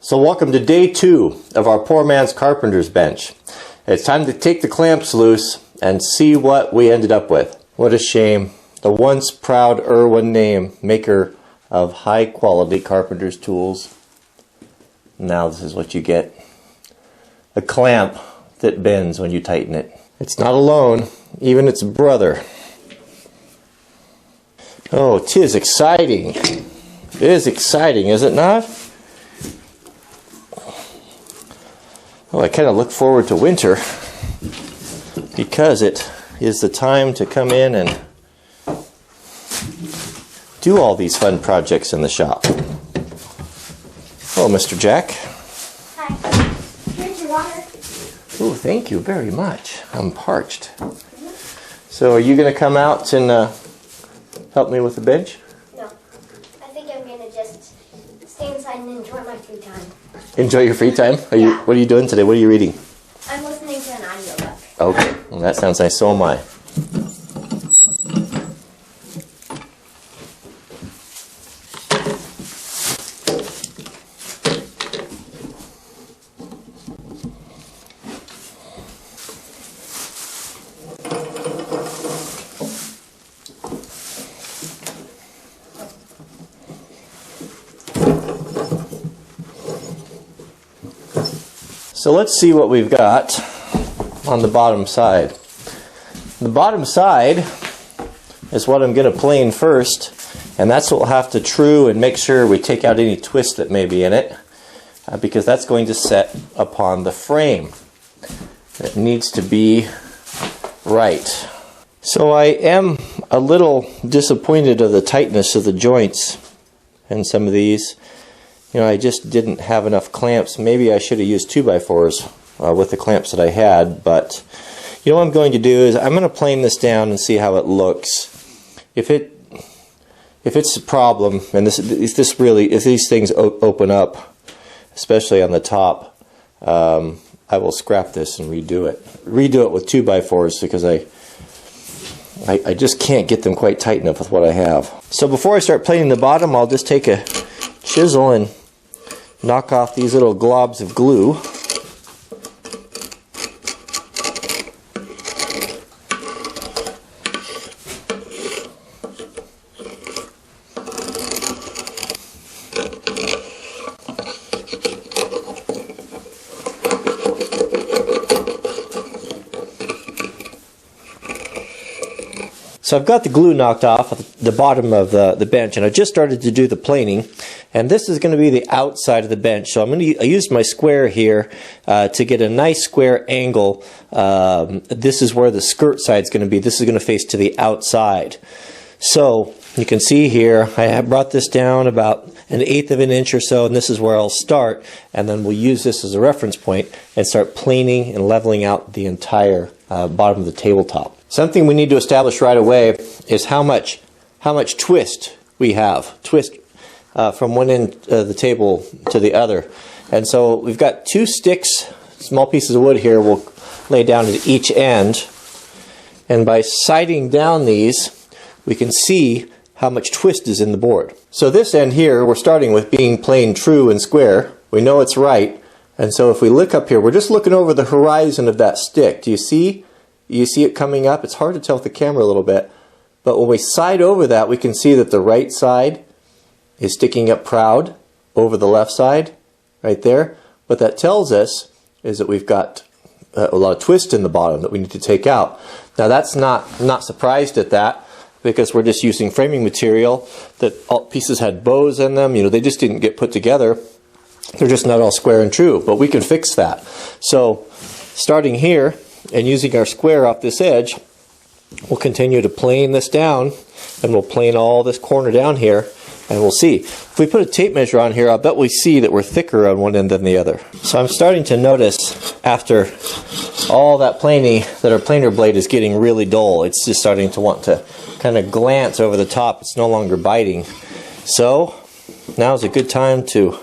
So welcome to day 2 of our poor man's carpenter's bench. It's time to take the clamps loose and see what we ended up with. What a shame. The once proud Irwin name, maker of high quality carpenter's tools. Now this is what you get. A clamp that bends when you tighten it. It's not alone, even its brother. Oh, 'tis exciting. It is exciting, is it not? Oh, I kind of look forward to winter because it is the time to come in and do all these fun projects in the shop. Hello, Mr. Jack. Hi. Here's your water. Oh, thank you very much. I'm parched. So are you going to come out and help me with the bench? No. I think I'm going to just stay inside and enjoy my free time. Enjoy your free time? What are you doing today? What are you reading? I'm listening to an audiobook. Okay, well, that sounds nice. So am I. So let's see what we've got on the bottom side. The bottom side is what I'm going to plane first, and that's what we'll have to true and make sure we take out any twist that may be in it, because that's going to set upon the frame. It needs to be right. So I am a little disappointed of the tightness of the joints in some of these. You know, I just didn't have enough clamps. Maybe I should have used 2x4s with the clamps that I had, but you know what I'm going to do is I'm going to plane this down and see how it looks. If it's a problem, and if these things open up, especially on the top, I will scrap this and redo it. Redo it with 2x4s because I just can't get them quite tight enough with what I have. So before I start planing the bottom, I'll just take a chisel and knock off these little globs of glue. So I've got the glue knocked off at the bottom of the bench, and I just started to do the planing. And this is going to be the outside of the bench. So I used my square here to get a nice square angle. This is where the skirt side is going to be. This is going to face to the outside. So you can see here, I have brought this down about 1/8 of an inch or so, and this is where I'll start. And then we'll use this as a reference point and start planing and leveling out the entire bottom of the tabletop. Something we need to establish right away is how much twist we have. Twist from one end of the table to the other. And so we've got 2 sticks, small pieces of wood here, we'll lay down at each end. And by sighting down these, we can see how much twist is in the board. So this end here, we're starting with being plain true and square. We know it's right. And so if we look up here, we're just looking over the horizon of that stick. Do you see? You see it coming up? It's hard to tell with the camera a little bit. But when we sight over that, we can see that the right side is sticking up proud over the left side, right there. What that tells us is that we've got a lot of twist in the bottom that we need to take out. Now that's not surprised at that, because we're just using framing material that all pieces had bows in them. You know, they just didn't get put together. They're just not all square and true, but we can fix that. So starting here and using our square off this edge, we'll continue to plane this down, and we'll plane all this corner down here, and we'll see. If we put a tape measure on here, I'll bet we see that we're thicker on one end than the other. So I'm starting to notice after all that planing that our planer blade is getting really dull. It's just starting to want to kind of glance over the top. It's no longer biting. So now is a good time to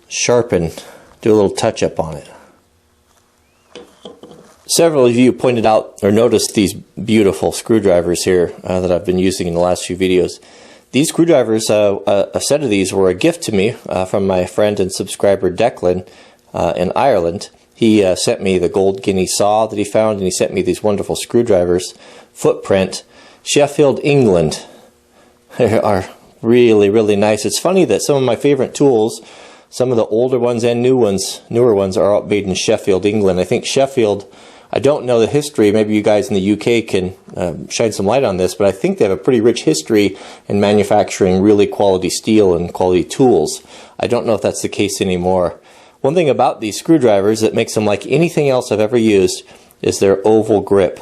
sharpen, do a little touch up on it. Several of you pointed out or noticed these beautiful screwdrivers here that I've been using in the last few videos. These screwdrivers, a set of these were a gift to me from my friend and subscriber Declan in Ireland. He sent me the gold guinea saw that he found, and he sent me these wonderful screwdrivers. Footprint, Sheffield, England. They are really, really nice. It's funny that some of my favorite tools, some of the older ones and newer ones, are made in Sheffield, England. I think Sheffield, I don't know the history, maybe you guys in the UK can shine some light on this, but I think they have a pretty rich history in manufacturing really quality steel and quality tools. I don't know if that's the case anymore. One thing about these screwdrivers that makes them like anything else I've ever used is their oval grip.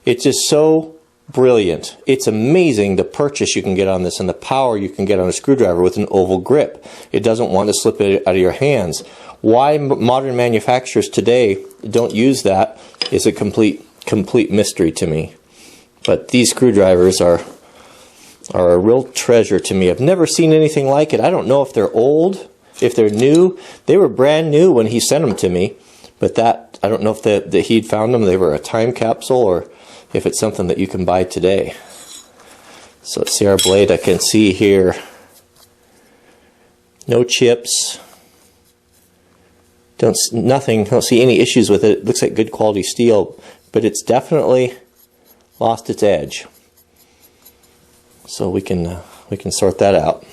It's just so brilliant. It's amazing the purchase you can get on this and the power you can get on a screwdriver with an oval grip. It doesn't want to slip it out of your hands. Why modern manufacturers today don't use that is a complete mystery to me. But these screwdrivers are a real treasure to me. I've never seen anything like it. I don't know if they're old, if they're new. They were brand new when he sent them to me, but that, I don't know if that he'd found them, they were a time capsule, or if it's something that you can buy today. So let's see our blade. I can see here no chips. Don't see any issues with it. It looks like good quality steel, but it's definitely lost its edge. So we can sort that out.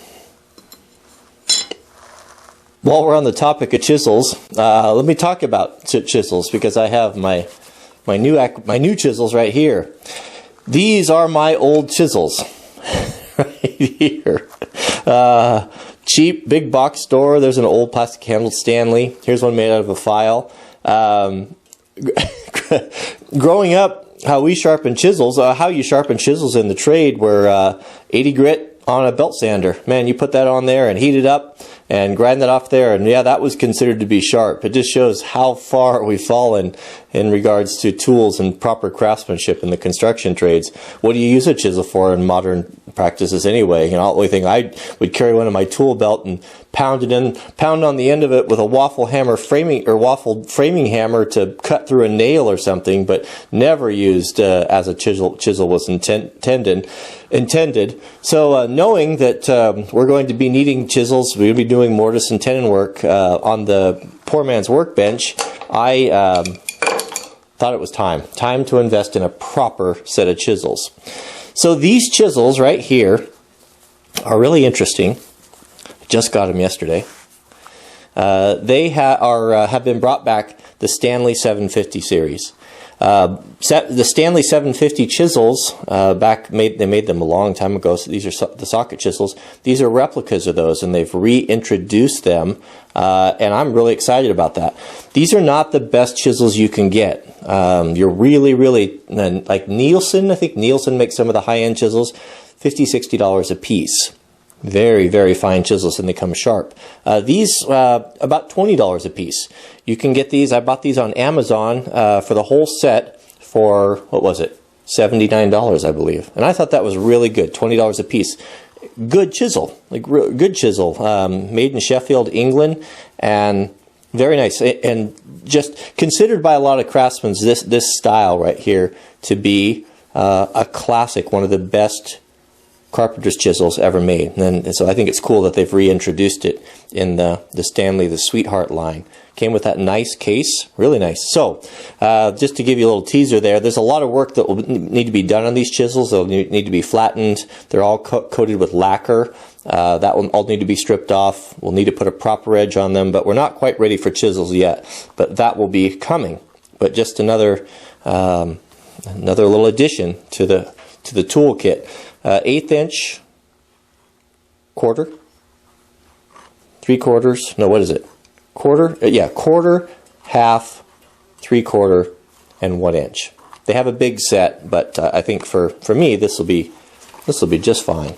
While we're on the topic of chisels, let me talk about chisels, because I have my new chisels right here. These are my old chisels right here. Cheap big box store. There's an old plastic handled Stanley. Here's one made out of a file. Growing up, how we sharpen chisels, how you sharpen chisels in the trade were 80 grit on a belt sander. Man, you put that on there and heat it up and grind that off there, and yeah, that was considered to be sharp. It just shows how far we've fallen in regards to tools and proper craftsmanship in the construction trades. What do you use a chisel for in modern practices anyway? You know, the only thing I would carry one in my tool belt and pound on the end of it with a waffle framing hammer to cut through a nail or something, but never used as a chisel was intended. So knowing that we're going to be needing chisels, we're going to be doing mortise and tenon work on the poor man's workbench, I thought it was time to invest in a proper set of chisels. So these chisels right here are really interesting. Just got them yesterday. They have been brought back, the Stanley 750 series. The Stanley 750 chisels, they made them a long time ago, so these are the socket chisels. These are replicas of those, and they've reintroduced them, and I'm really excited about that. These are not the best chisels you can get. You're really, like Nielsen, I think Nielsen makes some of the high-end chisels, $50, $60 a piece. Very, very fine chisels, and they come sharp. These, about $20 a piece. You can get these, I bought these on Amazon for the whole set for, what was it, $79, I believe. And I thought that was really good, $20 a piece. Good chisel, good chisel, made in Sheffield, England, and very nice. And just considered by a lot of craftsmen, this style right here to be a classic, one of the best Carpenter's chisels ever made. And so I think it's cool that they've reintroduced it in the Stanley, the Sweetheart line. Came with that nice case, really nice. So just to give you a little teaser there, there's a lot of work that will need to be done on these chisels. They'll need to be flattened. They're all coated with lacquer. That will all need to be stripped off. We'll need to put a proper edge on them, but we're not quite ready for chisels yet. But that will be coming. But just another little addition to the toolkit. 1/8 inch, quarter, 3/4, no, what is it? Quarter, yeah, quarter, half, 3/4, and 1 inch. They have a big set, but I think for me this will be just fine.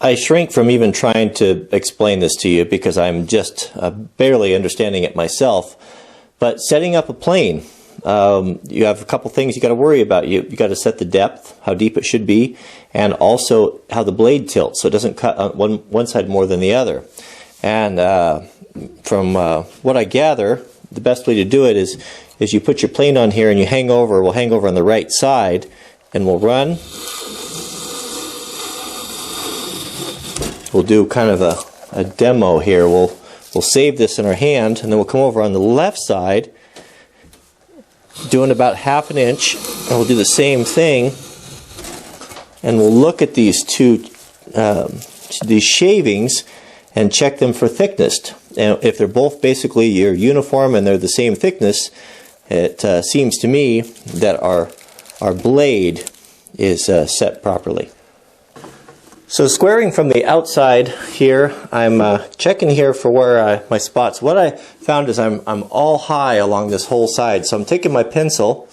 I shrink from even trying to explain this to you because I'm just barely understanding it myself. But setting up a plane, you have a couple things you got to worry about. You got to set the depth, how deep it should be, and also how the blade tilts so it doesn't cut on one side more than the other. And from what I gather, the best way to do it is you put your plane on here and you hang over. We'll hang over on the right side and we'll run. We'll do kind of a demo here. We'll save this in our hand, and then we'll come over on the left side, doing about 1/2 inch, and we'll do the same thing. And we'll look at these these shavings and check them for thickness. And if they're both basically your uniform and they're the same thickness, it seems to me that our blade is set properly. So squaring from the outside here, I'm checking here for where my spots. What I found is I'm all high along this whole side. So I'm taking my pencil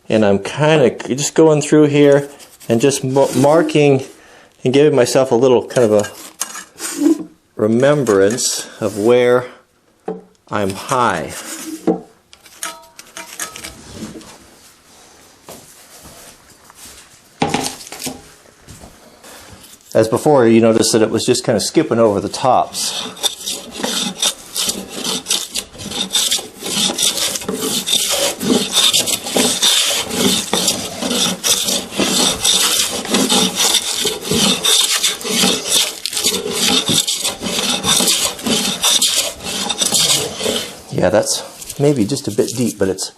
and I'm kind of just going through here and just marking and giving myself a little kind of a remembrance of where I'm high. As before, you notice that it was just kind of skipping over the tops. Yeah, that's maybe just a bit deep, but it's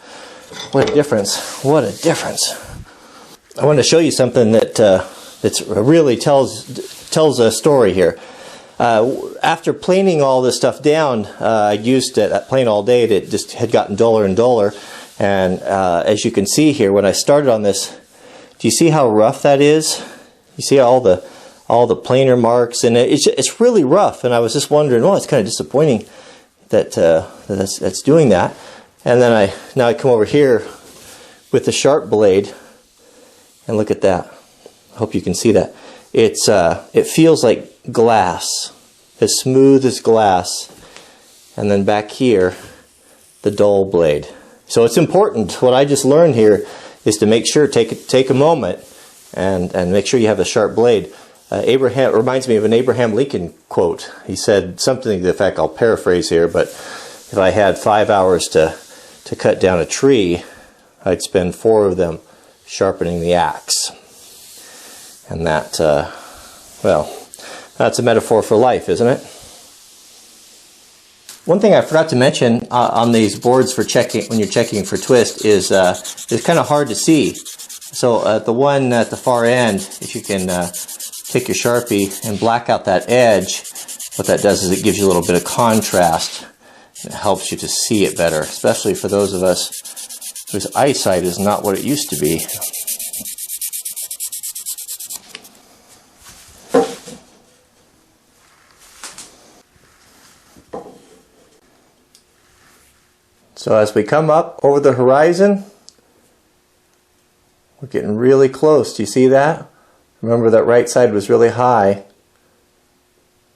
what a difference. What a difference. I want to show you something that really tells a story here. After planing all this stuff down, I used that plane all day. It just had gotten duller and duller. And as you can see here, when I started on this, do you see how rough that is? You see all the planer marks, and it's really rough. And I was just wondering, well, it's kind of disappointing that that's doing that. And then now I come over here with the sharp blade, and look at that. I hope you can see that. It feels like glass, as smooth as glass. And then back here, the dull blade. So it's important. What I just learned here is to make sure, take a moment and make sure you have a sharp blade. It reminds me of an Abraham Lincoln quote. He said something to the effect, I'll paraphrase here, but if I had 5 hours to cut down a tree, I'd spend 4 of them sharpening the axe. And that, well, that's a metaphor for life, isn't it? One thing I forgot to mention on these boards for checking, when you're checking for twist, is it's kind of hard to see. So the one at the far end, if you can take your Sharpie and black out that edge, what that does is it gives you a little bit of contrast. And it helps you to see it better, especially for those of us whose eyesight is not what it used to be. So as we come up over the horizon, we're getting really close. Do you see that? Remember that right side was really high.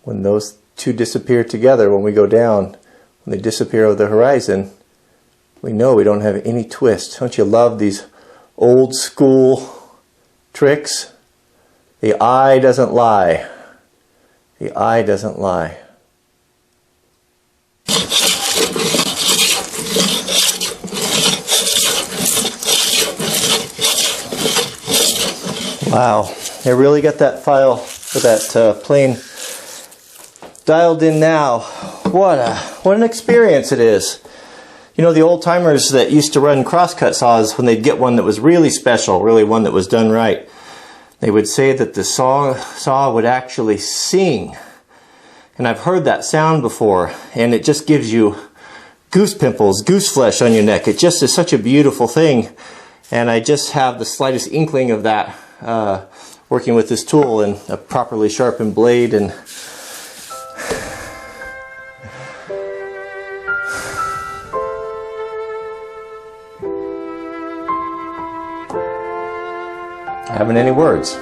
When those two disappear together, when we go down, when they disappear over the horizon, we know we don't have any twist. Don't you love these old school tricks? The eye doesn't lie. The eye doesn't lie. Wow, I really got that file for that plane dialed in now. What an experience it is. You know, the old timers that used to run crosscut saws, when they'd get one that was really special, really one that was done right, they would say that the saw would actually sing. And I've heard that sound before, and it just gives you goose pimples, goose flesh on your neck. It just is such a beautiful thing. And I just have the slightest inkling of that working with this tool and a properly sharpened blade. And I haven't any words.